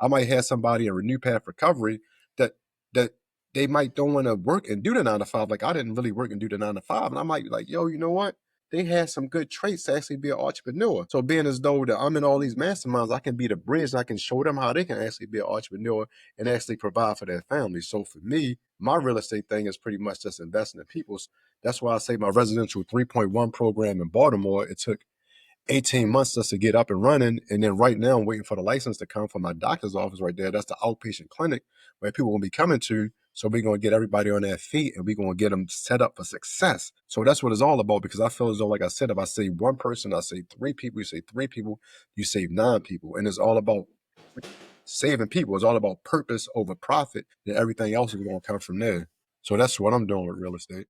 I might have somebody in Renew Path Recovery that that they might don't want to work and do the 9 to 5. Like I didn't really work and do the 9 to 5. And I might be like, yo, you know what? They had some good traits to actually be an entrepreneur. So being as though that I'm in all these masterminds, I can be the bridge and I can show them how they can actually be an entrepreneur and actually provide for their family. So for me, my real estate thing is pretty much just investing in people. That's why I say my residential 3.1 program in Baltimore, it took 18 months just to get up and running. And then right now I'm waiting for the license to come from my doctor's office right there. That's the outpatient clinic where people will be coming to. So we're going to get everybody on their feet and we're going to get them set up for success. So that's what it's all about, because I feel as though, like I said, if I save one person, I save 3 people, you save 3 people, you save 9 people. And it's all about saving people. It's all about purpose over profit, and everything else is going to come from there. So that's what I'm doing with real estate.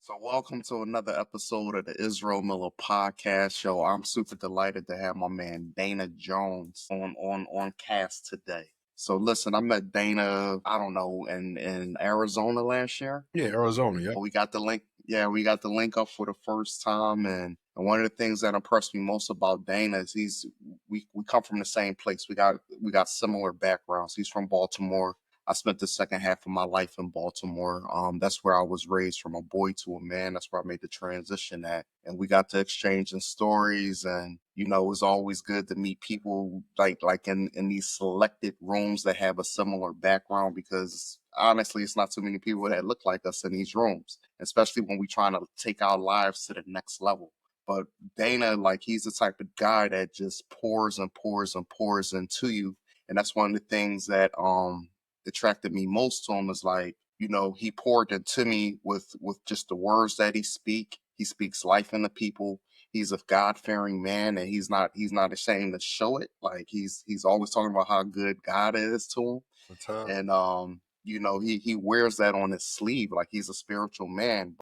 So welcome to another episode of the Israel Miller Podcast Show. I'm super delighted to have my man Dana Jones on cast today. So listen, I met Dana, I don't know, in Arizona last year. Yeah, Arizona, yeah. We got the link. Yeah, we got the link up for the first time, and one of the things that impressed me most about Dana is we come from the same place. We got similar backgrounds. He's from Baltimore. I spent the second half of my life in Baltimore. That's where I was raised, from a boy to a man. That's where I made the transition at. And we got to exchanging stories, and it was always good to meet people like in these selected rooms that have a similar background, because honestly, it's not too many people that look like us in these rooms, especially when we're trying to take our lives to the next level. But Dana, he's the type of guy that just pours and pours and pours into you. And that's one of the things that attracted me most to him, is he poured into me with just the words that he speaks life into people. He's a God-fearing man, and he's not ashamed to show it. He's always talking about how good God is to him. And he wears that on his sleeve, like he's a spiritual man.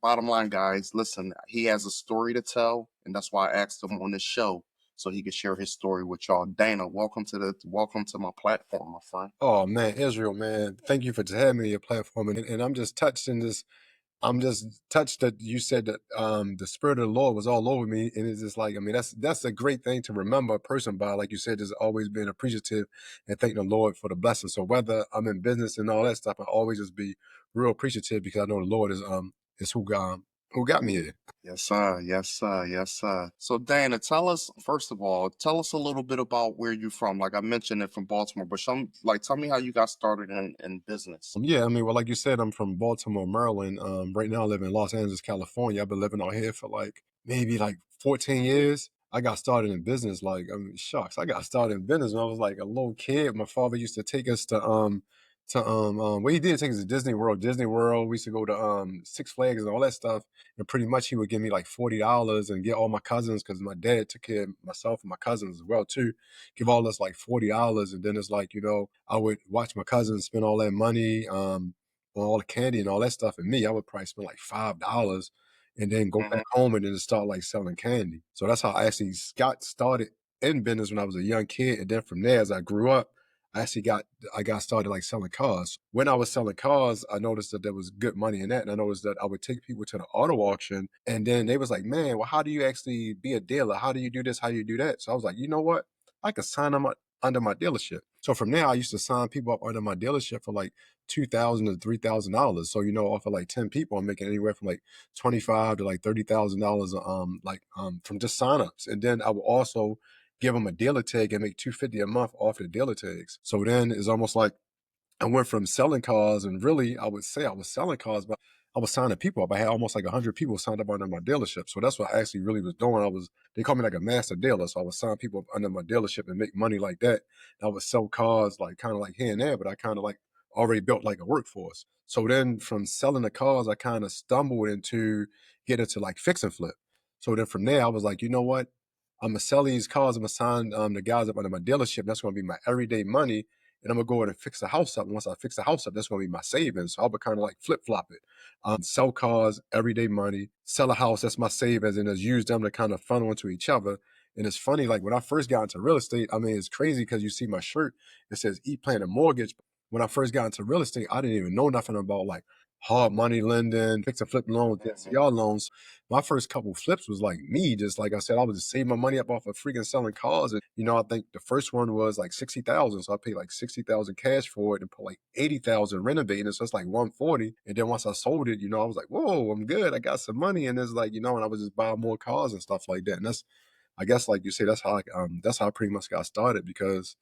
Bottom line, guys, listen, he has a story to tell, and that's why I asked him on this show, so he could share his story with y'all. Dana, welcome to my platform, my friend. Oh man, Israel, man, thank you for having me on your platform. And I'm just touched that you said that the Spirit of the Lord was all over me. And it's just that's a great thing to remember a person by. Like you said, just always being appreciative and thank the Lord for the blessing. So whether I'm in business and all that stuff, I always just be real appreciative, because I know the Lord is who got me here. Yes, sir. Yes, sir. Yes, sir. So, Dana, first of all, tell us a little bit about where you're from. Like I mentioned it, from Baltimore, but tell me how you got started in business. Yeah, I mean, well, like you said, I'm from Baltimore, Maryland. Right now I live in Los Angeles, California. I've been living out here for maybe 14 years. I got started in business, shucks. I got started in business when I was like a little kid. My father used to take us well, he did take us to Disney World. We used to go to Six Flags and all that stuff. And pretty much he would give me like $40 and get all my cousins, because my dad took care of myself and my cousins as well too. Give all us like $40, and then it's I would watch my cousins spend all that money on all the candy and all that stuff, and me, I would probably spend like $5 and then go back home and then start selling candy. So that's how I actually got started in business when I was a young kid. And then from there, as I grew up, I got started selling cars. When I was selling cars, I noticed that there was good money in that. And I noticed that I would take people to the auto auction, and then they was like, man, well, how do you actually be a dealer? How do you do this? How do you do that? So I was like, you know what? I could sign them up under my dealership. So from there, I used to sign people up under my dealership for $2,000 to $3,000. So, off of 10 people, I'm making anywhere from $25,000 to $30,000 from just signups. And then I would also give them a dealer tag and make $250 a month off the dealer tags. So then it's almost like I went from selling cars, and really I would say I was selling cars, but I was signing people up. I had almost 100 people signed up under my dealership. So that's what I actually really was doing. They call me a master dealer. So I would sign people up under my dealership and make money like that. And I would sell cars kind of here and there, but I kind of already built a workforce. So then from selling the cars, I kind of stumbled into getting into fix and flip. So then from there, I was like, you know what? I'm gonna sell these cars. I'm gonna sign the guys up under my dealership. That's gonna be my everyday money, and I'm gonna go in and fix the house up. And once I fix the house up, that's gonna be my savings. So I would kind of flip flop it. Sell cars, everyday money. Sell a house, that's my savings, and just use them to kind of funnel into each other. And it's funny, when I first got into real estate, I mean, it's crazy because you see my shirt. It says "Eat, Plan, and Mortgage." When I first got into real estate, I didn't even know nothing about hard money lending, fix and flip loans, Mhm. SCR loans. My first couple flips was like me, just like I said, I was just saving my money up off of freaking selling cars. And I think the first one was like 60,000. So I paid like 60,000 cash for it and put like 80,000 renovating it. So it's like 140. And then once I sold it, I was like, whoa, I'm good. I got some money. And it's like, and I was just buying more cars and stuff like that. And I guess like you say, that's how I pretty much got started because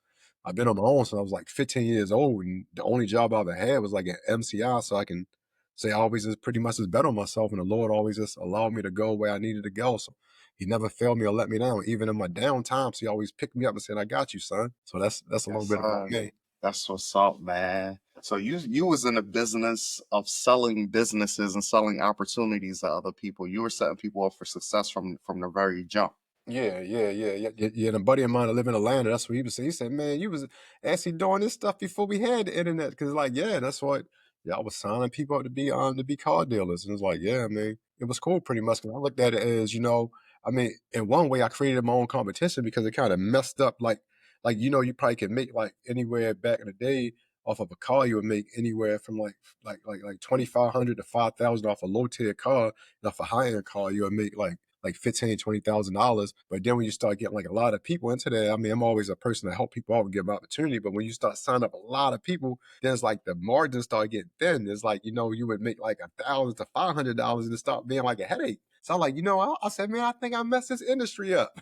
I've been on my own since I was like 15 years old, and the only job I ever had was like at MCI, so I can say I always just pretty much just bet on myself, and the Lord always just allowed me to go where I needed to go. So He never failed me or let me down, even in my down times. He always picked me up and said, "I got you, son." So that's a little Yes, bit about sir. me. That's what's up, man. So you was in the business of selling businesses and selling opportunities to other people. You were setting people up for success from the very jump. Yeah, yeah, yeah, yeah, yeah, yeah. And a buddy of mine that live in Atlanta, that's what he was saying. He said, "Man, you was actually doing this stuff before we had the internet." Because like, yeah, that's what y'all was signing people up to be car dealers, and it's like, yeah, man, it was cool pretty much. 'Cause I looked at it as, I mean, in one way, I created my own competition because it kind of messed up. Like you probably could make like anywhere back in the day off of a car, you would make anywhere from like 2,500 to 5,000 off a low tier car, and off a high end car, you would make like 15, $20,000. But then when you start getting like a lot of people into that, I mean, I'm always a person to help people out and give them opportunity. But when you start signing up a lot of people, then it's like the margins start getting thin. It's like, you would make like $1,000 to $500 and it start being like a headache. So I'm like, I said, man, I think I messed this industry up.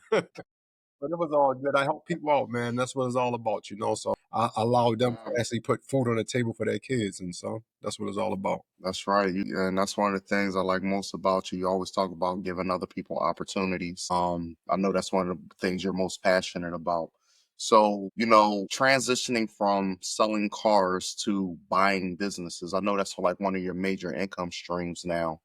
But it was all good. I help people out, man. That's what it's all about. So I allow them to Wow. actually put food on the table for their kids. And so that's what it's all about. That's right. And that's one of the things I like most about you. You always talk about giving other people opportunities. I know that's one of the things you're most passionate about. So, transitioning from selling cars to buying businesses, I know that's like one of your major income streams now.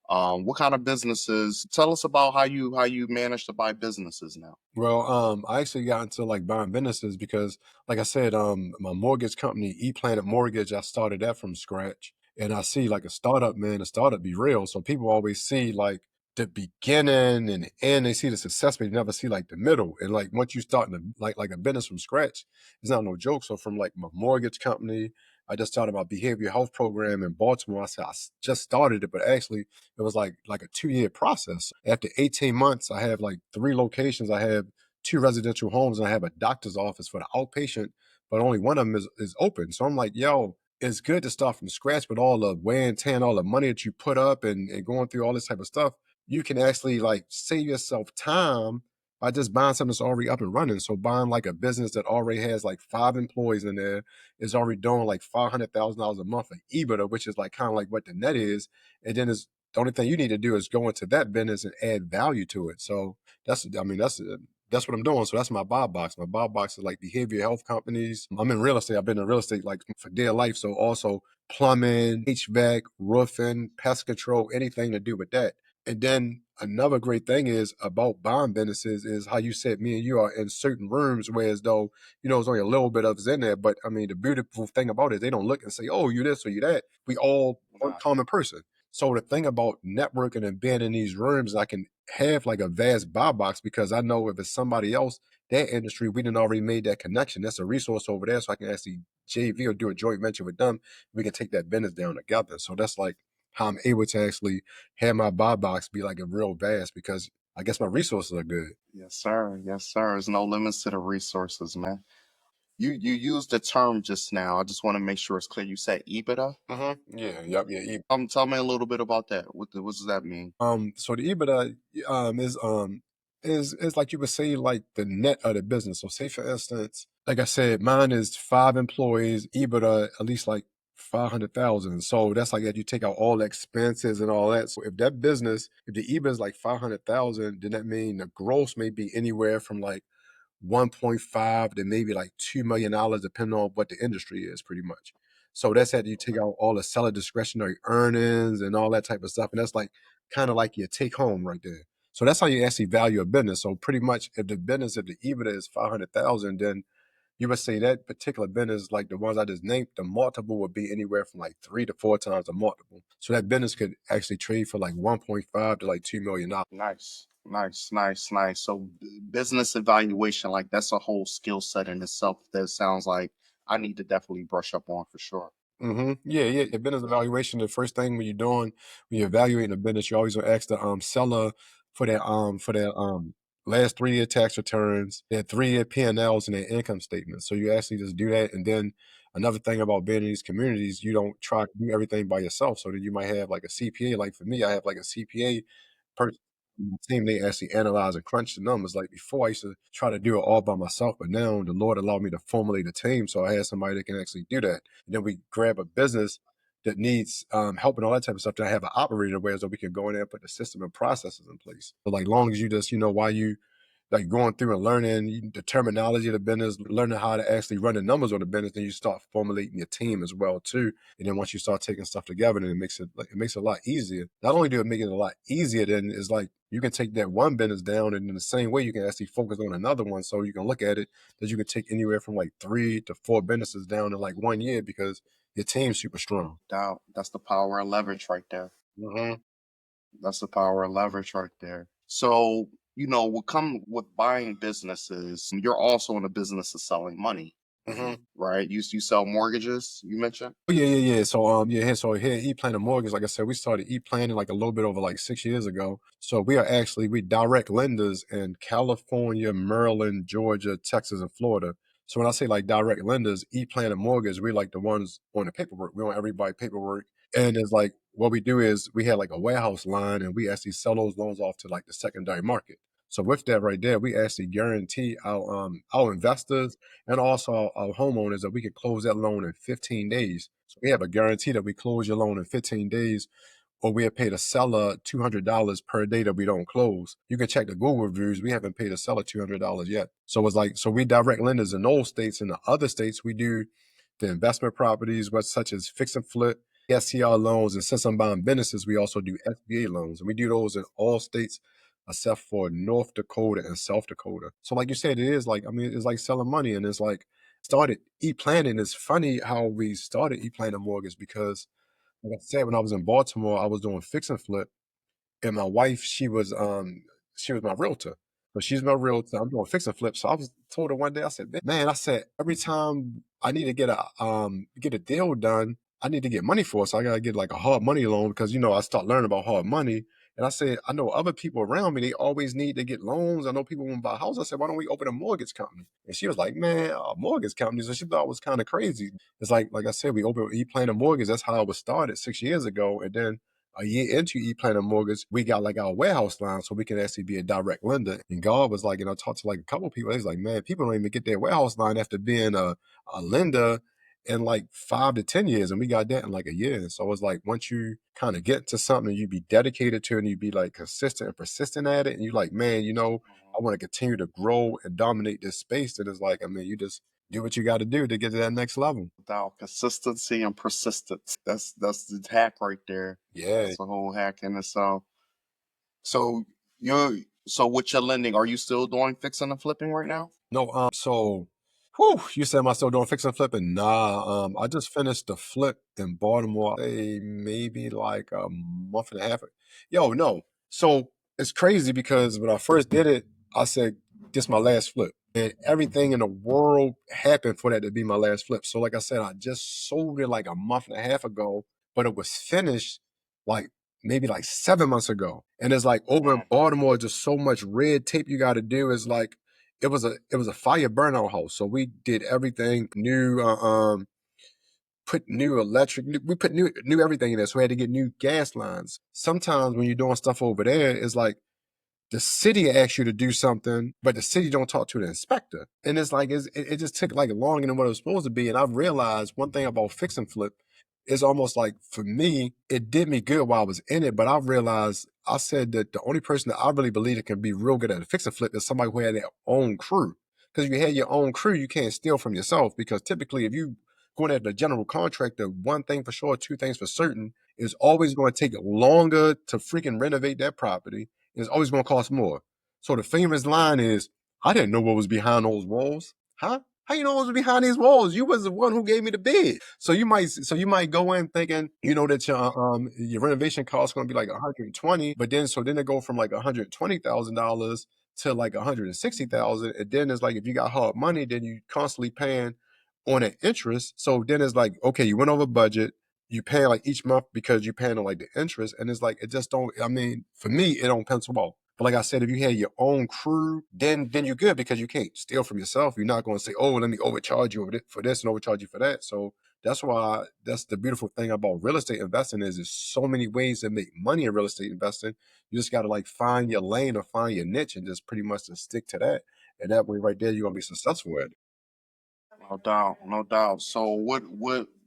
What kind of businesses? Tell us about how you manage to buy businesses now. Well, I actually got into like buying businesses because, like I said, my mortgage company, ePlanet Mortgage, I started that from scratch. And I see like a startup, man, a startup be real. So people always see like the beginning and the end. They see the success, but they never see like the middle. And like once you start like a business from scratch, it's not no joke. So from like my mortgage company, I just started my behavioral health program in Baltimore. I said just started it, but actually it was like a 2-year process. After 18 months, I have like 3 locations. I have 2 residential homes, and I have a doctor's office for the outpatient, but only one of them is open. So I'm like, yo, it's good to start from scratch, but all the wear and tear and all the money that you put up and going through all this type of stuff, you can actually like save yourself time by just buying something that's already up and running. So buying like a business that already has like 5 employees in there is already doing like $500,000 a month of EBITDA, which is like kind of like what the net is. And then is the only thing you need to do is go into that business and add value to it. So that's what I'm doing. So that's my buy box. My buy box is like behavioral health companies. I'm in real estate. I've been in real estate like for dear life. So also plumbing, HVAC, roofing, pest control, anything to do with that. And then another great thing is about buying businesses is how you said me and you are in certain rooms, whereas though, there's only a little bit of us in there. But I mean, the beautiful thing about it is they don't look and say, oh, you this or you that. We all one Nah, common person. So the thing about networking and being in these rooms, I can have like a vast buy box because I know if it's somebody else, that industry, we done already made that connection. That's a resource over there. So I can actually JV or do a joint venture with them. We can take that business down together. So that's like how I'm able to actually have my buy box be like a real vast because I guess my resources are good. yes, sir. Yes, sir. There's no limits to the resources, man. You used the term just now. I just want to make sure it's clear. You said EBITDA. Yeah, yep, yeah. Tell me a little bit about that. What does that mean? So the EBITDA is like you would say like the net of the business. So say for instance, like I said, mine is 5 employees, EBITDA at least like 500,000. So that's like that you take out all the expenses and all that. So if that business, if the EBITDA is like 500,000, then that mean the gross may be anywhere from like 1.5 to maybe like $2 million, depending on what the industry is, pretty much. So that's how you take Okay. out all the seller discretionary earnings and all that type of stuff. And that's like kind of like your take home right there. So that's how you actually value a business. So pretty much if the EBITDA is 500,000, then you would say that particular business, like the ones I just named, the multiple would be anywhere from like 3 to 4 times a multiple. So that business could actually trade for like 1.5 to like $2 million. Nice. Nice, nice, nice. So business evaluation, like that's a whole skill set in itself that sounds like I need to definitely brush up on for sure. Yeah, yeah. The business evaluation, the first thing when you're doing, when you're evaluating a business, you always gonna ask the seller for their last 3 year tax returns, their 3 year P&Ls, and their income statements. So you actually just do that. And then another thing about being in these communities, you don't try to do everything by yourself. So then you might have like a CPA. Like for me, I have like a CPA person on the team. They actually analyze and crunch the numbers. Like before, I used to try to do it all by myself, but now the Lord allowed me to formulate a team. So I had somebody that can actually do that. And then we grab a business that needs help and all that type of stuff. To have an operator where so we can go in there and put the system and processes in place. So like long as you just, while you like going through and learning the terminology of the business, learning how to actually run the numbers on the business, then you start formulating your team as well too. And then once you start taking stuff together, then it makes it a lot easier. Not only do it make it a lot easier, then it's like you can take that one business down, and in the same way you can actually focus on another one. So you can look at it that you can take anywhere from like 3 to 4 businesses down in like 1 year because your team's super strong. Doubt. That's the power of leverage right there. Hmm. That's the power of leverage right there. So, what come with buying businesses, you're also in the business of selling money, Hmm. right? You sell mortgages, you mentioned? Oh, yeah, yeah, yeah. So here E Planning Mortgage, like I said, we started E Planning like a little bit over like 6 years ago. So we direct lenders in California, Maryland, Georgia, Texas, and Florida. So when I say like direct lenders, E Planning Mortgage, we like the ones on the paperwork. We want everybody paperwork. And it's like what we do is we have like a warehouse line, and we actually sell those loans off to like the secondary market. So with that right there, we actually guarantee our investors and also our homeowners that we can close that loan in 15 days. So we have a guarantee that we close your loan in 15 days, or we'll pay the seller $200 per day that we don't close. You can check the Google reviews. We haven't paid the seller $200 yet. So it's like, so we direct lenders in those states. In the other states, we do the investment properties, such as fix and flip, STR loans, and since I'm buying businesses, we also do SBA loans. And we do those in all states except for North Dakota and South Dakota. So like you said, it is like, I mean, it's like selling money. And it's like started e-planning. It's funny how we started e-planning mortgage because like I said, when I was in Baltimore, I was doing fix and flip, and my wife, she was my realtor. So she's my realtor. I'm doing fix and flip. So I was told her one day, I said, man, I said, every time I need to get a deal done, I need to get money for it. So I gotta get like a hard money loan because I start learning about hard money. And I said, I know other people around me, they always need to get loans. I know people want to buy a house. I said, why don't we open a mortgage company? And she was like, man, a mortgage company. So she thought it was kind of crazy. It's like I said, we opened E-Plan Mortgage. That's how it was started 6 years ago. And then a year into E-Planning Mortgage, we got like our warehouse line so we can actually be a direct lender. And God was like, I talked to like a couple of people. He's like, man, people don't even get their warehouse line after being a lender in like 5 to 10 years. And we got that in like a year. And so it's like, once you kind of get to something, you be dedicated to it and you be like consistent and persistent at it. And you like, man, I want to continue to grow and dominate this space. And it's like, I mean, you just do what you got to do to get to that next level. Without consistency and persistence. That's the hack right there. Yeah. That's the whole hack in itself. So so with your lending, are you still doing fixing and flipping right now? No, so whew, you said am I still doing fix and flipping? Nah, I just finished the flip in Baltimore, say maybe like a month and a half. Yo, no. So it's crazy because when I first did it, I said, this my last flip. And everything in the world happened for that to be my last flip. So like I said, I just sold it like a month and a half ago, but it was finished like maybe like 7 months ago. And it's like over in Baltimore, just so much red tape you got to do. Is like it was a fire burnout house. So we did everything new, put new electric, we put new everything in there. So we had to get new gas lines. Sometimes when you're doing stuff over there, it's like the city asks you to do something, but the city don't talk to the inspector. And it's like it just took like longer than what it was supposed to be. And I've realized one thing about fix and flip is almost like for me, it did me good while I was in it. But I've realized I said that the only person that I really believe that can be real good at a fix and flip is somebody who had their own crew. Because if you had your own crew, you can't steal from yourself. Because typically, if you going at the general contractor, one thing for sure, two things for certain, is always going to take longer to freaking renovate that property. It's always going to cost more. So the famous line is, I didn't know what was behind those walls. Huh? How you know what was behind these walls? You was the one who gave me the bid. So you might go in thinking, that your renovation cost is going to be like 120, but then it go from like $120,000 to like 160,000. And then it's like if you got hard money, then you constantly paying on an interest. So then it's like, okay, you went over budget. You pay like each month because you paying on like the interest, and it's like it just don't. I mean, for me, it don't pencil well. But like I said, if you had your own crew, then you're good because you can't steal from yourself. You're not going to say, oh, let me overcharge you for this and overcharge you for that. So that's why that's the beautiful thing about real estate investing is there's so many ways to make money in real estate investing. You just got to like find your lane or find your niche and just pretty much just stick to that. And that way, right there, you're gonna be successful at it. No doubt, no doubt. So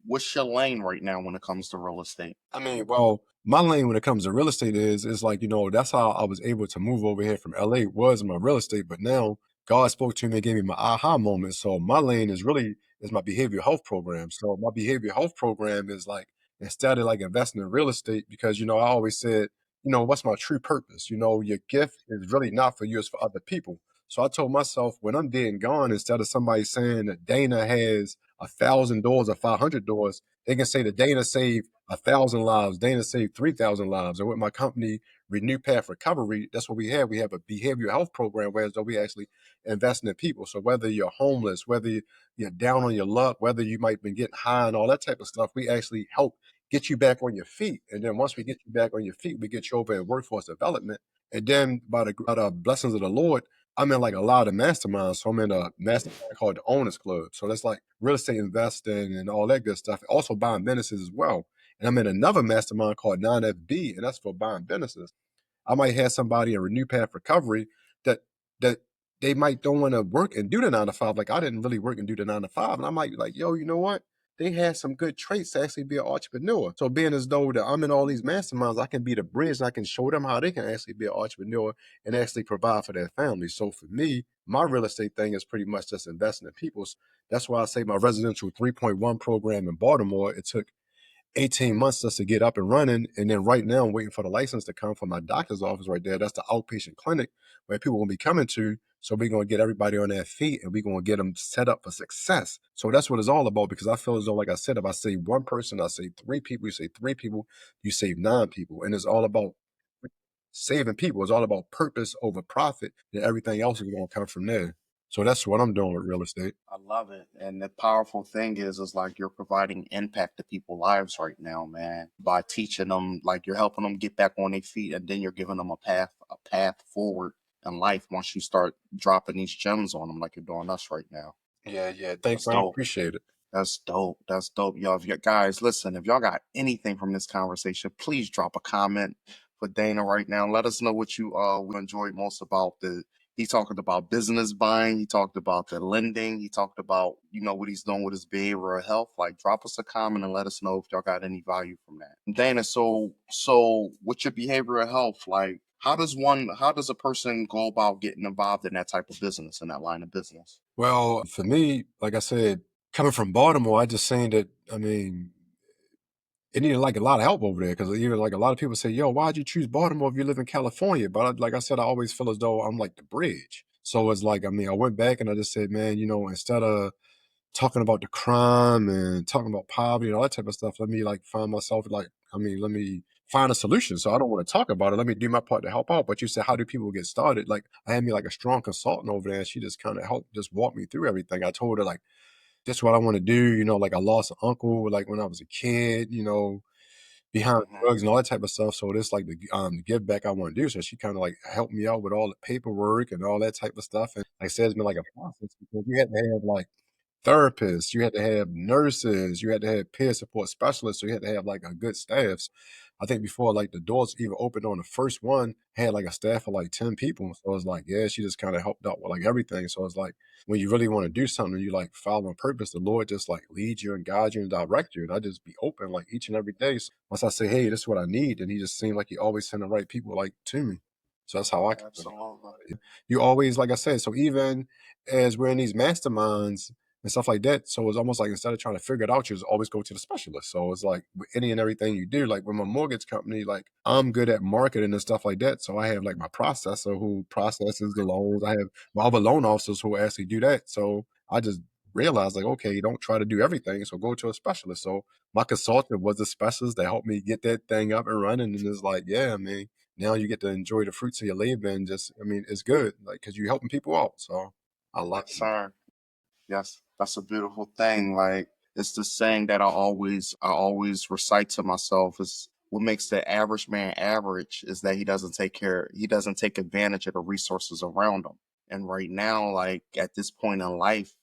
what's your lane right now when it comes to real estate? I mean, well, my lane when it comes to real estate is like, that's how I was able to move over here from LA was my real estate. But now God spoke to me and gave me my aha moment. So my lane is my behavioral health program. So my behavioral health program is like instead of like investing in real estate, because I always said, what's my true purpose? Your gift is really not for you, it's for other people. So I told myself when I'm dead and gone, instead of somebody saying that Dana has 1,000 doors or 500 doors, they can say that Dana saved 1,000 lives. Dana saved 3,000 lives. And with my company, Renew Path Recovery, that's what we have. We have a behavioral health program where we actually invest in people. So whether you're homeless, whether you're down on your luck, whether you might be getting high and all that type of stuff, we actually help get you back on your feet. And then once we get you back on your feet, we get you over in workforce development. And then by the blessings of the Lord, I'm in like a lot of masterminds. So I'm in a mastermind called the Owners Club. So that's like real estate investing and all that good stuff. Also buying businesses as well. And I'm in another mastermind called 9FB, and that's for buying businesses. I might have somebody in Renew Path Recovery that that they might don't want to work and do the 9 to 5. Like I didn't really work and do the 9 to 5, and I might be like, yo, you know what? They have some good traits to actually be an entrepreneur. So being as though that I'm in all these masterminds, I can be the bridge. And I can show them how they can actually be an entrepreneur and actually provide for their family. So for me, my real estate thing is pretty much just investing in people. That's why I say my residential 3.1 program in Baltimore, it took 18 months just to get up and running. And then right now, I'm waiting for the license to come from my doctor's office right there. That's the outpatient clinic where people will be coming to. So we're going to get everybody on their feet and we're going to get them set up for success. So that's what it's all about because I feel as though, like I said, if I say one person, I say three people, you say three people, you save nine people. And it's all about saving people. It's all about purpose over profit. And everything else is going to come from there. So that's what I'm doing with real estate. I love it. And the powerful thing is like you're providing impact to people's lives right now, man, by teaching them, like you're helping them get back on their feet, and then you're giving them a path forward in life once you start dropping these gems on them, like you're doing us right now. Yeah, yeah. Thanks, That's man. dope. Appreciate it. That's dope. That's dope. Yo, if you guys listen, if y'all got anything from this conversation, please drop a comment for Dana right now. Let us know what you enjoyed most about the he talked about business buying, he talked about the lending, he talked about, what he's doing with his behavioral health. Like drop us a comment and let us know if y'all got any value from that. Dana, so with your behavioral health, like how does a person go about getting involved in that type of business, in that line of business? Well, for me, like I said, coming from Baltimore, I just saying that, I mean, it needed like a lot of help over there because even like a lot of people say, yo, why'd you choose Baltimore if you live in California? But like I said, I always feel as though I'm like the bridge. So it's like, I mean, I went back and I just said, man, instead of talking about the crime and talking about poverty and all that type of stuff, let me like find myself like, I mean, let me find a solution. So I don't want to talk about it. Let me do my part to help out. But you said, how do people get started? Like I had me like a strong consultant over there and she just kind of helped just walk me through everything. I told her like, this is what I want to do. Like I lost an uncle like when I was a kid, behind Hmm. drugs and all that type of stuff. So this like the give back I want to do. So she kind of like helped me out with all the paperwork and all that type of stuff. And like I said, it's been like a process because you had to have like therapists, you had to have nurses, you had to have peer support specialists, so you had to have like a good staff. So I think before like the doors even opened on the first one, had like a staff of like 10 people. So it's like, yeah, she just kind of helped out with like everything. So it's like when you really want to do something, you like follow on purpose, the Lord just like lead you and guide you and direct you. And I just be open like each and every day. So once I say, hey, this is what I need, and he just seemed like he always send the right people like to me. So that's how I kind of Absolutely. you always like I said, so even as we're in these masterminds and stuff like that, so it's almost like instead of trying to figure it out, you just always go to the specialist. So it's like with any and everything you do, like with my mortgage company, like I'm good at marketing and stuff like that. So I have like my processor who processes the loans. I have my other loan officers who actually do that. So I just realized like, okay, don't try to do everything. So go to a specialist. So my consultant was a specialist that helped me get that thing up and running. And it's like, yeah, I mean, now you get to enjoy the fruits of your labor and just, I mean, it's good, like, because you're helping people out. So I love Yes, it. sir. Yes, that's a beautiful thing. Like it's the saying that I always recite to myself is what makes the average man average is that he doesn't take advantage of the resources around him. And right now, like at this point in life,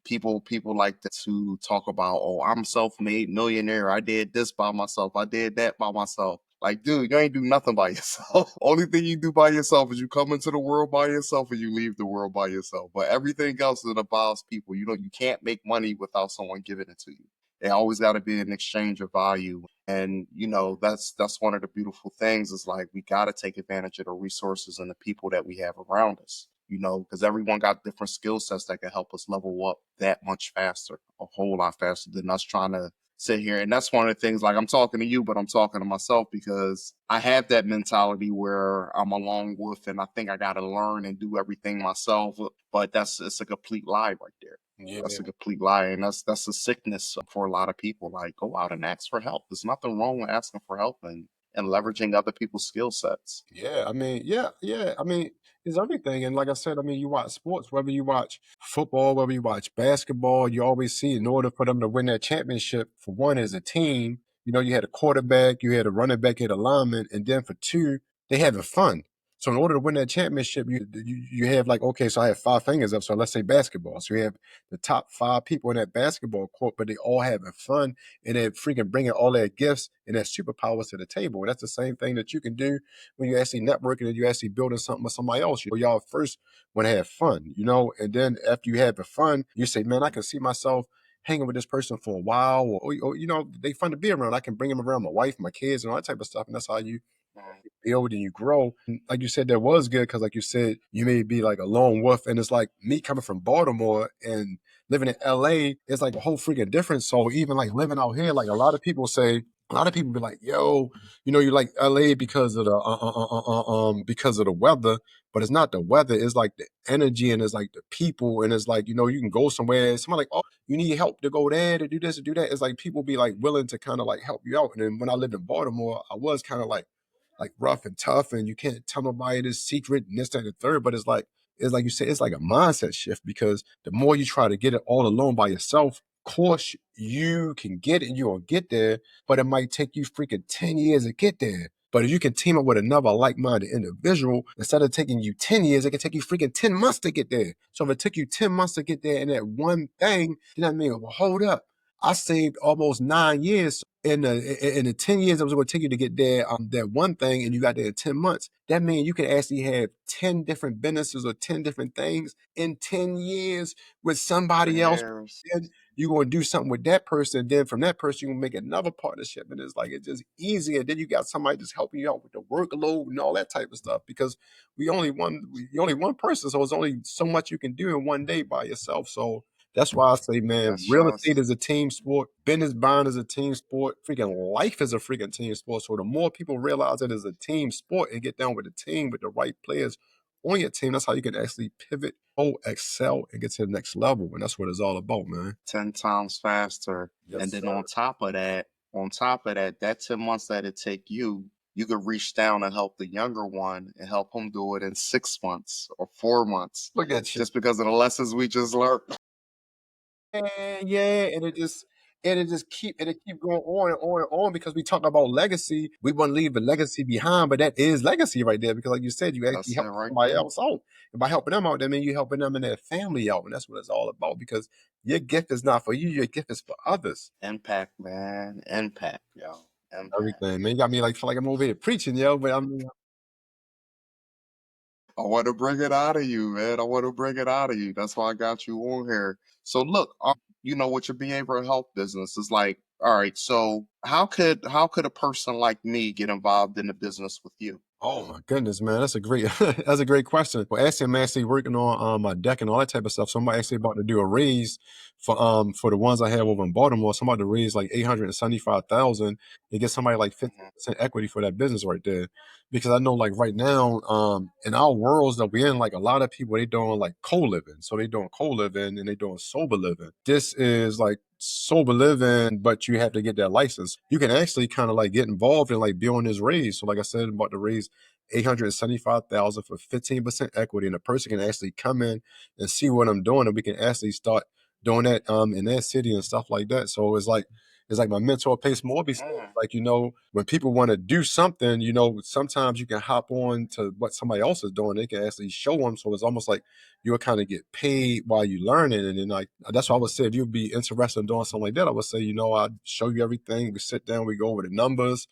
people like to talk about, oh, I'm self-made millionaire, I did this by myself, I did that by myself. Like, dude, you ain't do nothing by yourself. Only thing you do by yourself is you come into the world by yourself and you leave the world by yourself. But everything else is involves people. You can't make money without someone giving it to you. It always got to be an exchange of value. And that's one of the beautiful things is like we got to take advantage of the resources and the people that we have around us, because everyone got different skill sets that can help us level up that much faster, a whole lot faster than us trying to sit here. And that's one of the things, like I'm talking to you, but I'm talking to myself because I have that mentality where I'm a lone wolf and I think I got to learn and do everything myself. But it's a complete lie right there. Yeah. That's a complete lie. And that's a sickness for a lot of people. Like, go out and ask for help. There's nothing wrong with asking for help and leveraging other people's skill sets. Yeah, I mean, yeah, yeah. I mean, it's everything. And like I said, I mean, you watch sports, whether you watch football, whether you watch basketball, you always see in order for them to win that championship, for one, as a team, you had a quarterback, you had a running back, you had a lineman, and then for two, they having fun. So in order to win that championship, you have like, okay, so I have five fingers up. So let's say basketball. So you have the top five people in that basketball court, but they all having fun and they're freaking bringing all their gifts and their superpowers to the table. And that's the same thing that you can do when you're actually networking and you're actually building something with somebody else. Y'all first want to have fun, and then after you have the fun, you say, man, I can see myself hanging with this person for a while, or they fun to be around. I can bring them around my wife, my kids, and all that type of stuff. And that's how you Mm. build and you grow. And like you said, that was good because, like you said, you may be like a lone wolf, and it's like me coming from Baltimore and living in LA. It's like a whole freaking difference. So even like living out here, like a lot of people be like, "Yo, you like LA because of the because of the weather." But it's not the weather. It's like the energy and it's like the people. And it's like, you can go somewhere. Somebody like, oh, you need help to go there to do this, to do that. It's like people be like willing to kind of like help you out. And then when I lived in Baltimore, I was kind of like rough and tough, and you can't tell nobody this secret and this, that, and the third. But it's like you said, it's like a mindset shift because the more you try to get it all alone by yourself, of course you can get it and you'll get there, but it might take you freaking 10 years to get there. But if you can team up with another like-minded individual, instead of taking you 10 years, it can take you freaking 10 months to get there. So if it took you 10 months to get there in that one thing, you know what I mean? Well, hold up. I saved almost 9 years in the 10 years it was going to take you to get there that one thing, and you got there in 10 months. That means you can actually have 10 different businesses or 10 different things in 10 years with somebody 10 else. years. Then you're going to do something with that person. Then from that person, you're going to make another partnership. And it's like, it's just easy. And then you got somebody just helping you out with the workload and all that type of stuff because you're only one person. So it's only so much you can do in one day by yourself. So that's why I say, man, Yes, real estate yes. is a team sport. Business buying is a team sport. Freaking life is a freaking team sport. So the more people realize it is a team sport and get down with the team with the right players on your team, that's how you can actually pivot, excel, and get to the next level. And that's what it's all about, man. 10 times faster. Yes, And then sir. on top of that, that 10 months that it take you could reach down and help the younger one and help him do it in 6 months or 4 months, Look at you. just because of the lessons we just learned. Yeah, yeah, and it keep going on and on and on because we talk about legacy. We want to leave a legacy behind, but that is legacy right there because, like you said, you actually That's it help right somebody there. else out, and by helping them out, that means you helping them and their family out, and that's what it's all about. Because your gift is not for you; your gift is for others. Impact, man. Impact, yo. Impact. Everything, man. You got me like feel like I'm over here preaching, yo. But I mean, I want to bring it out of you, man. I want to bring it out of you. That's why I got you on here. So look, with your behavioral health business, it's like, all right, so how could a person like me get involved in the business with you? oh my goodness, man, that's a great that's a great question. Well, actually, I'm actually working on my deck and all that type of stuff. So I'm actually about to do a raise for the ones I have over in Baltimore. So I'm about to raise like 875,000 and get somebody like Mhm. 15% equity for that business right there. Because I know like right now, in our worlds that we're in, like a lot of people they doing like co-living. So they doing co-living and they doing sober living. This is like sober living, but you have to get that license. You can actually kind of like get involved and like be on this raise. So like I said, I'm about to raise 875,000 for 15% equity, and a person can actually come in and see what I'm doing, and we can actually start doing that in that city and stuff like that. So it's like my mentor Pace Morby said, Mm. like, when people want to do something, sometimes you can hop on to what somebody else is doing. They can actually show them. So it's almost like you'll kind of get paid while you learning. And then like that's why I would say if you'd be interested in doing something like that, I would say, I'd show you everything. We sit down, we go over the numbers.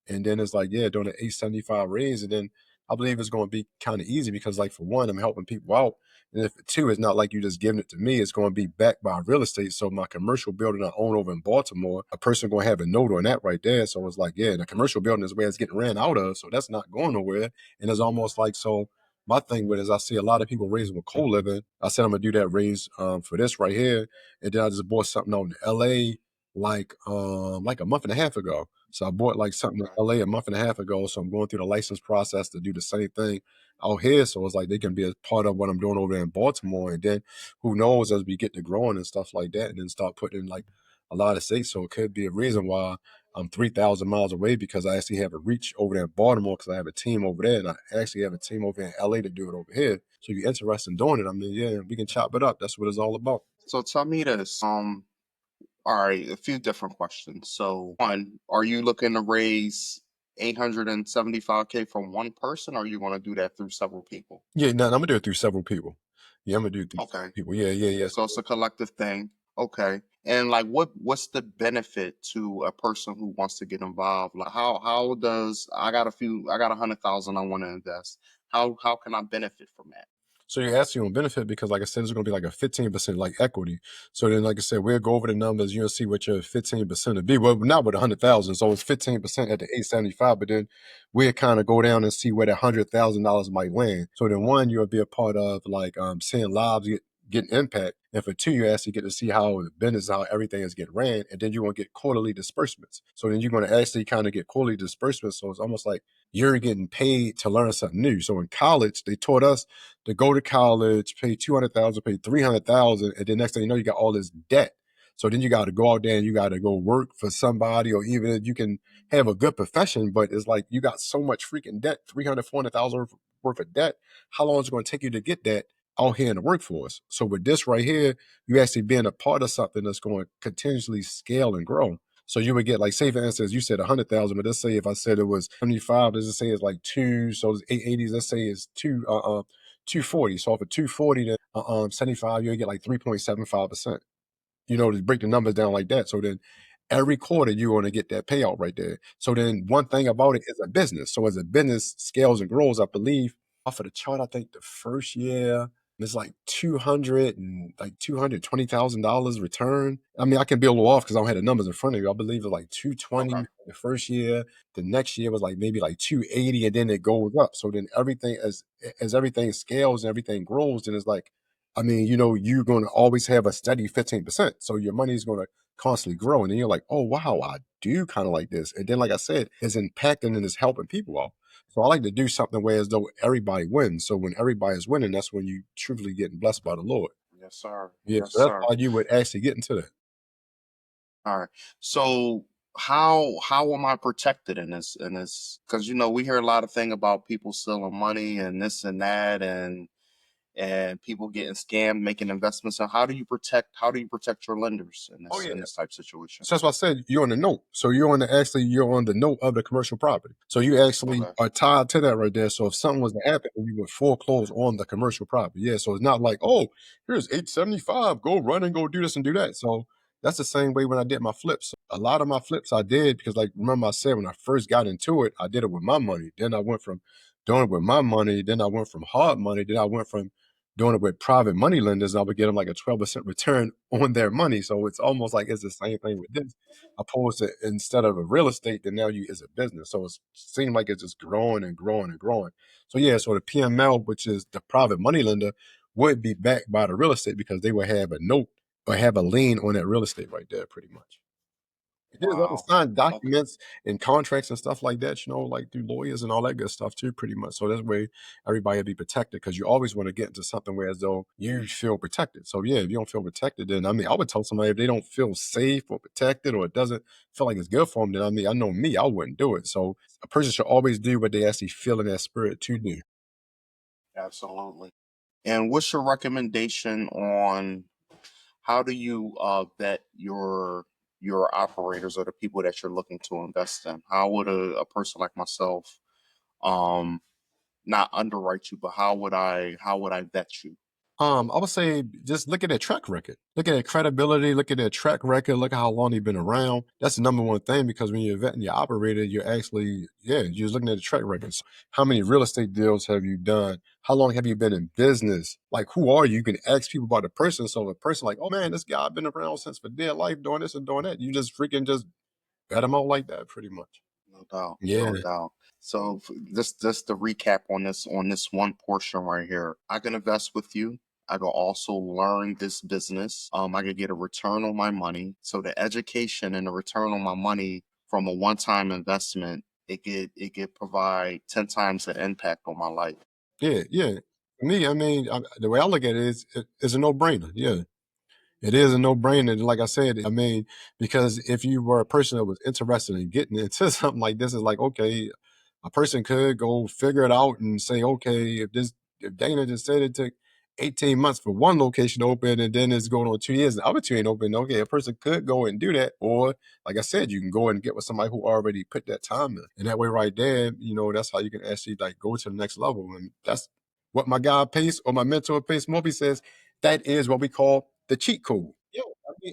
And then it's like, yeah, doing an 875 raise. And then I believe it's going to be kind of easy because, like, for one, I'm helping people out. And if for two, it's not like you just giving it to me, it's going to be backed by real estate. So, my commercial building I own over in Baltimore, a person going to have a note on that right there. So, it's like, yeah, the commercial building is where it's getting ran out of. So, that's not going nowhere. And it's almost like, so my thing with it is I see a lot of people raising with co living. I said I'm going to do that raise for this right here. And then I just bought something out in LA like a month and a half ago. So I bought like something in Okay. LA a month and a half ago. So I'm going through the license process to do the same thing out here. So it's like they can be a part of what I'm doing over there in Baltimore. And then who knows as we get to growing and stuff like that, and then start putting in like a lot of states. So it could be a reason why I'm 3,000 miles away because I actually have a reach over there in Baltimore because I have a team over there, and I actually have a team over in LA to do it over here. So if you're interested in doing it, I mean, yeah, we can chop it up. That's what it's all about. So tell me this. All right, a few different questions. So, one, are you looking to raise 875K from one person, or are you going to do that through several people? Yeah, no, I'm gonna do it through several people. Yeah, I'm gonna do it through Okay. several people. Yeah, yeah, yeah. So it's a collective thing. Okay. And like what's the benefit to a person who wants to get involved? Like how does I got 100,000 I want to invest. How can I benefit from that? So you're asking on benefit because, like I said, it's going to be like a 15% like equity. So then, like I said, we'll go over the numbers. You'll see what your 15% would be. Well, not with 100,000. So it's 15% at the 875. But then we'll kind of go down and see where the $100,000 might land. So then, one, you'll be a part of like seeing lives getting impact. And for two, you actually get to see how the business, how everything is getting ran. And then you're going to get quarterly disbursements. So then you're going to actually kind of get quarterly disbursements. So it's almost like you're getting paid to learn something new. So in college, they taught us to go to college, pay 200,000, pay 300,000, and then next thing you know, you got all this debt. So then you got to go out there and you got to go work for somebody, or even if you can have a good profession, but it's like you got so much freaking debt, 300, 400,000 worth of debt. How long is it going to take you to get that out here in the workforce? So with this right here, you actually being a part of something that's going to continuously scale and grow. So you would get like, say for instance, you said 100,000, but let's say if I said it was 75, let's just say it's like two, so it's 880s. Let's say it's 240. So for 240 to 75, you'll get like 3.75%. To break the numbers down like that. So then every quarter you're going to get that payout right there. So then one thing about it is a business. So as a business scales and grows, I believe off of the chart, I think the first year it's like 200 and like $220,000 return. I mean, I can be a little off because I don't have the numbers in front of you. I believe it's like Okay. 220 the first year. The next year was like maybe like 280, and then it goes up. So then everything as everything scales and everything grows, then it's like, I mean, you're going to always have a steady 15%. So your money is going to constantly grow. And then you're like, oh, wow, I do kind of like this. And then, like I said, it's impacting and it's helping people out. So I like to do something where as though everybody wins. So when everybody is winning, that's when you truly getting blessed by the Lord. Yes, sir. Yeah. Yes, So that's sir. how you would actually get into that. All right. So how am I protected in this? Because we hear a lot of thing about people stealing money and this and that, and people getting scammed making investments. So how do you protect your lenders in Oh, this yeah. in this type situation? So that's why I said you're on the note. So you're on the note of the commercial property. So you actually Okay. are tied to that right there. So if something was to happen, you would foreclose on the commercial property. Yeah. So it's not like, oh, here's 875. Go run and go do this and do that. So that's the same way when I did my flips. A lot of my flips I did because, like, remember I said when I first got into it, I did it with my money. Then I went from doing it with my money. Then I went from hard money. Then I went from doing it with private money lenders. I would get them like a 12% return on their money. So it's almost like it's the same thing with this, opposed to instead of a real estate, then now you is a business. So it seems like it's just growing and growing and growing. So yeah, so the PML, which is the private money lender, would be backed by the real estate because they would have a note or have a lien on that real estate right there, pretty much. There's other Wow. signed Okay. documents and contracts and stuff like that, like through lawyers and all that good stuff too, pretty much. So that way everybody will be protected because you always want to get into something where as though you feel protected. So yeah, if you don't feel protected, then I mean, I would tell somebody if they don't feel safe or protected or it doesn't feel like it's good for them, then I mean, I know me, I wouldn't do it. So a person should always do what they actually feel in their spirit to do. Absolutely. And what's your recommendation on how do you vet your operators or the people that you're looking to invest in? How would a person like myself um not underwrite you, but how would I vet you? I would say just look at their track record. Look at their credibility. Look at their track record. Look at how long they've been around. That's the number one thing because when you're vetting your operator, you're actually, yeah, you're looking at the track records. How many real estate deals have you done? How long have you been in business? Like, who are you? You can ask people about the person. So, a person like, oh man, this guy been around since for dear life doing this and doing that. You just freaking just vet them out like that, pretty much. No doubt, Yeah, no doubt. So just to recap on this one portion right here, I can invest with you. I can also learn this business. I can get a return on my money. So the education and the return on my money from a one-time investment, it could provide 10 times the impact on my life. yeah, yeah. For me, I mean, the way I look at it is, it's a no brainer. Yeah. It is a no-brainer, like I said, I mean, because if you were a person that was interested in getting into something like this, it's like, okay, a person could go figure it out and say, okay, if Dana just said it took 18 months for one location to open and then it's going on 2 years and the other two ain't open, okay, a person could go and do that. Or, like I said, you can go and get with somebody who already put that time in. And that way right there, that's how you can actually like go to the next level. And that's what my guy Pace or my mentor Pace Morby says, that is what we call the cheat code. Yeah,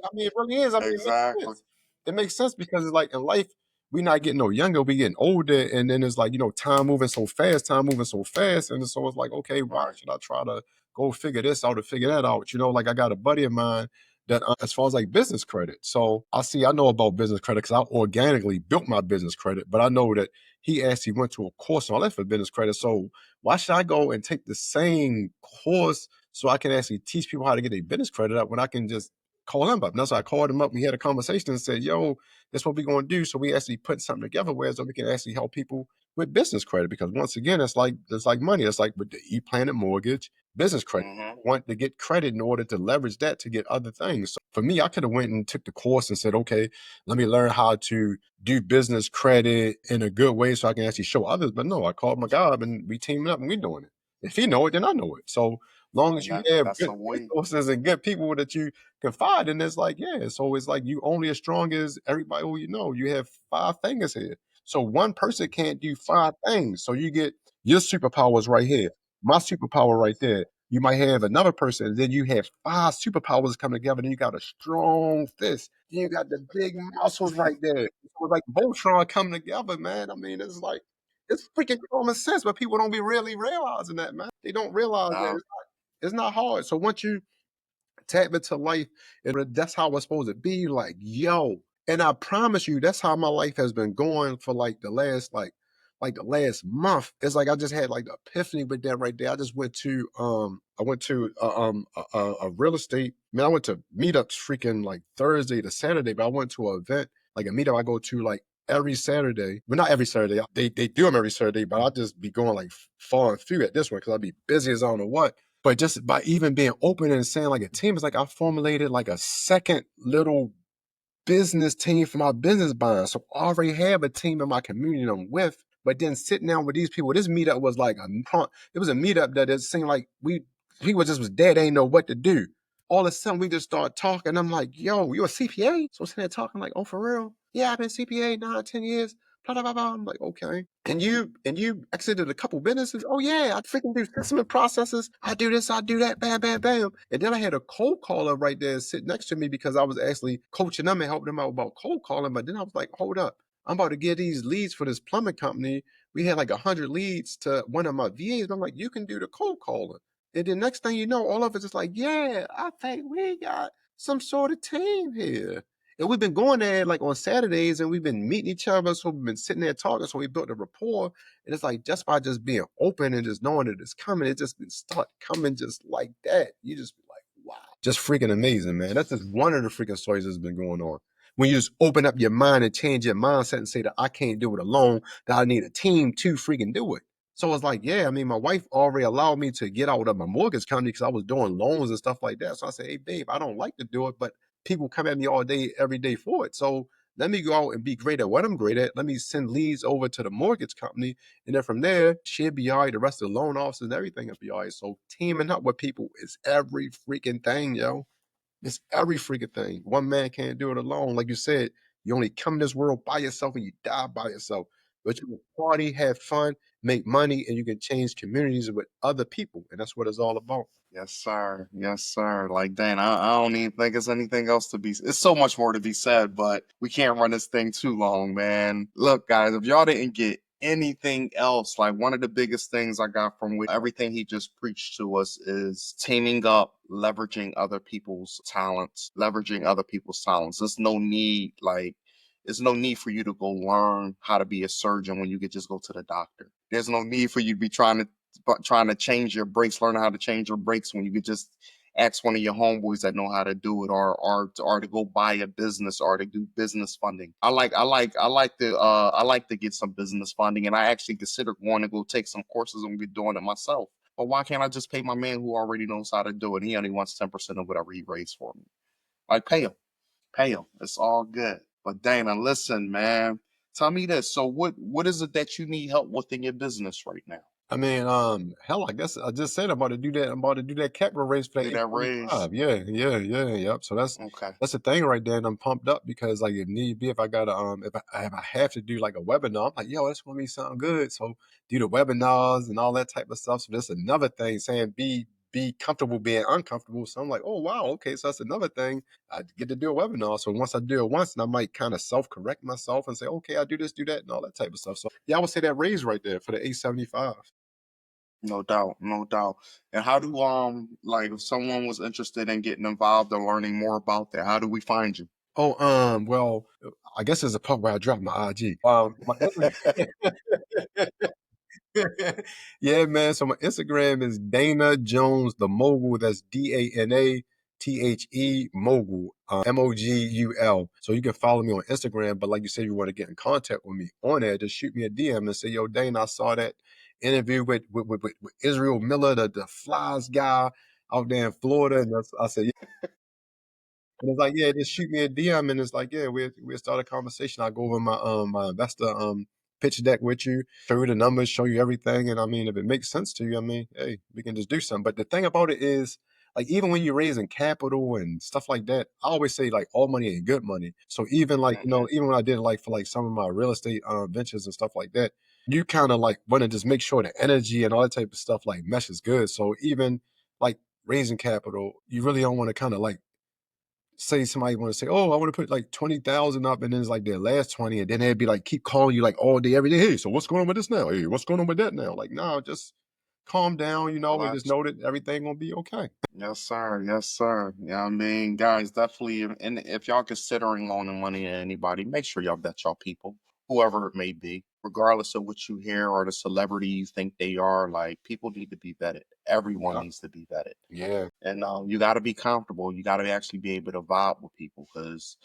I mean, it really is. I mean, it makes Exactly. sense. It makes sense because it's like in life, we not getting no younger, we getting older, and then it's like time moving so fast, and so it's like, okay, why Right. should I try to go figure this out or figure that out? Like I got a buddy of mine that, as far as like business credit, so I know about business credit because I organically built my business credit, but I know that he actually went to a course and all that for business credit. So why should I go and take the same course so I can actually teach people how to get their business credit up when I can just call him up? And that's why I called him up. We had a conversation and said, yo, that's what we're going to do. So we actually put something together where so we can actually help people with business credit. Because once again, it's like money. It's like with the E-Planet mortgage, business credit. Hmm. Want to get credit in order to leverage that to get other things. So for me, I could have went and took the course and said, okay, let me learn how to do business credit in a good way so I can actually show others. But no, I called my guy up and we teamed up and we doing it. If he know it, then I know it. So long as And you that have that's good a way. resources and good people that you confide in, it's like, yeah. So it's like you only as strong as everybody who you know. You have five fingers here. So one person can't do five things. So you get your superpowers right here, my superpower right there. You might have another person, and then you have five superpowers coming together. Then you got a strong fist. Then you got the big muscles right there. So it's like Voltron coming together, man. I mean, it's freaking common sense, but people don't be really realizing that, man. They don't realize that Now, it's not hard. So once you tap into life, that's how it's supposed to be. Like, yo, and I promise you, that's how my life has been going for like the last month. It's like I just had like the epiphany with that right there. I went to a real estate. Man, I went to meetups freaking like Thursday to Saturday, but I went to an event like a meetup I go to like every Saturday. But not every Saturday. They do them every Saturday, but I'll just be going like far and few at this one because I'll be busy as I don't know what. But just by even being open and saying like a team, it's like I formulated like a second little business team for my business buying. So I already have a team in my community I'm with. But then sitting down with these people, this meetup was like it was a meetup that it seemed like people just was dead, they ain't know what to do. All of a sudden we just start talking. I'm like, yo, you a CPA? So sitting there talking like, oh, for real? Yeah, I've been CPA 9, 10 years. Blah, blah, blah, blah. I'm like, okay. And you exited a couple businesses. Oh yeah, I freaking do assessment processes. I do this, I do that, bam, bam, bam. And then I had a cold caller right there sit next to me because I was actually coaching them and helping them out about cold calling. But then I was like, hold up. I'm about to get these leads for this plumbing company. We had like 100 leads to one of my VAs. I'm like, you can do the cold calling. And then next thing you know, all of us is like, yeah, I think we got some sort of team here. And we've been going there like on Saturdays and we've been meeting each other. So we've been sitting there talking. So we built a rapport. And it's like just by just being open and just knowing that it's coming, it just been start coming just like that. You just be like, wow. Just freaking amazing, man. That's just one of the freaking stories that's been going on. When you just open up your mind and change your mindset and say that I can't do it alone, that I need a team to freaking do it. So it's like, yeah, I mean, my wife already allowed me to get out of my mortgage company because I was doing loans and stuff like that. So I said, hey, babe, I don't like to do it, but people come at me all day, every day for it. So let me go out and be great at what I'm great at. Let me send leads over to the mortgage company. And then from there, she'll be all right. The rest of the loan officers and everything will be all right. So teaming up with people is every freaking thing, yo. It's every freaking thing. One man can't do it alone. Like you said, you only come in this world by yourself and you die by yourself. But you can party, have fun, make money, and you can change communities with other people. And that's what it's all about. Yes, sir. Yes, sir. Like, dang, I don't even think there's anything else to be. It's so much more to be said, but we can't run this thing too long, man. Look, guys, if y'all didn't get anything else, like one of the biggest things I got from everything he just preached to us is teaming up, leveraging other people's talents, leveraging other people's talents. There's no need for you to go learn how to be a surgeon when you could just go to the doctor. There's no need for you to be trying to change your brakes, learn how to change your brakes when you could just ask one of your homeboys that know how to do it, or to go buy a business or to do business funding. I like to get some business funding, and I actually consider going to go take some courses and be doing it myself. But why can't I just pay my man who already knows how to do it? He only wants 10% of whatever he raised for me. Like pay him. It's all good. But Dana, listen, man. Tell me this. So what is it that you need help with in your business right now? I mean, hell, I guess I just said I'm about to do that. I'm about to do that capital raise for that Do that raise? 875. Yep. So Okay. that's the thing right there, and I'm pumped up because like if need be, if I gotta if I have to do like a webinar, I'm like, yo, that's gonna be something good. So do the webinars and all that type of stuff. So that's another thing saying be comfortable being uncomfortable. So I'm like, oh wow, okay. So that's another thing. I get to do a webinar. So once I do it once, and I might kind of self-correct myself and say, okay, I do this, do that, and all that type of stuff. So yeah, I would say that raise right there for the 875. No doubt, no doubt. And how do like if someone was interested in getting involved or learning more about that, how do we find you? Oh, well, I guess there's a part where I dropped my IG. My yeah, man. So my Instagram is Dana Jones the Mogul. That's DANATHE Mogul, MOGUL. So you can follow me on Instagram. But like you said, you want to get in contact with me on there, just shoot me a DM and say, "Yo, Dana, I saw that interview with Israel Miller, the Flies guy out there in Florida." And I said, and it's like, yeah, just shoot me a DM, and it's like, yeah, we'll start a conversation. I'll go over my investor pitch deck with you, show you the numbers, show you everything, and I mean, if it makes sense to you, I mean, hey, we can just do something. But the thing about it is, like, even when you're raising capital and stuff like that, I always say like all money ain't good money. So even like Hmm. even when I did like for like some of my real estate ventures and stuff like that, you kind of like want to just make sure the energy and all that type of stuff like meshes good. So even like raising capital, you really don't want to kind of like say somebody want to say, "Oh, I want to put like 20,000 up," and then it's like their last 20, and then they'd be like, keep calling you like all day, every day. Hey, so what's going on with this now? Hey, what's going on with that now? Like, no, just calm down, and just Relax. know that everything gonna be okay. Yes, sir. Yes, sir. Yeah, I mean, guys, definitely. And if y'all considering loaning money to anybody, make sure y'all vet y'all people, whoever it may be, regardless of what you hear or the celebrity you think they are. Like, people need to be vetted. Everyone Yeah, needs to be vetted. yeah, And you got to be comfortable. You got to actually be able to vibe with people because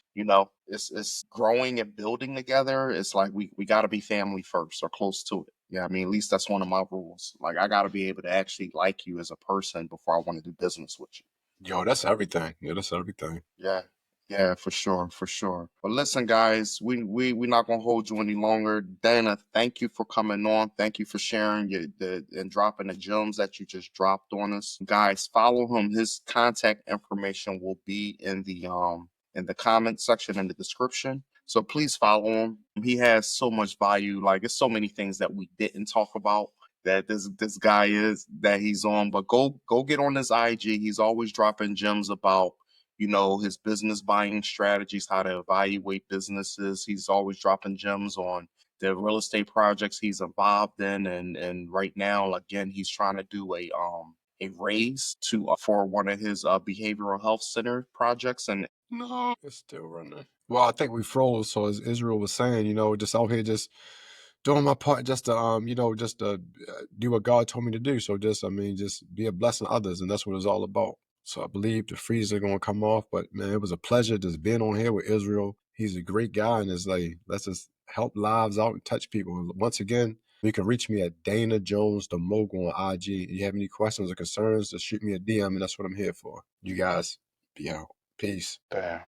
it's growing and building together. It's like we got to be family first or close to it. Yeah, I mean, at least that's one of my rules. Like, I got to be able to actually like you as a person before I want to do business with you. yo, that's everything. Yeah, that's everything. Yeah. Yeah, for sure, for sure. But listen, guys, we're not gonna hold you any longer. Dana, thank you for coming on. Thank you for sharing and dropping the gems that you just dropped on us. Guys, follow him. His contact information will be in the comment section in the description. So please follow him. He has so much value. Like it's so many things that we didn't talk about that this guy is that he's on. But go get on his IG. He's always dropping gems about his business buying strategies, how to evaluate businesses. He's always dropping gems on the real estate projects he's involved in. And right now, again, he's trying to do a raise to for one of his behavioral health center projects. And No, it's still running. Well, I think we froze. So as Israel was saying, just out here, just doing my part, just to just to do what God told me to do. So just, I mean, just be a blessing to others, and that's what it's all about. So I believe the freeze are gonna come off. But man, it was a pleasure just being on here with Israel. He's a great guy, and it's like let's just help lives out and touch people. And once again, you can reach me at Dana Jones the Mogul on IG. If you have any questions or concerns, just shoot me a DM, and that's what I'm here for. You guys be out. Peace. yeah.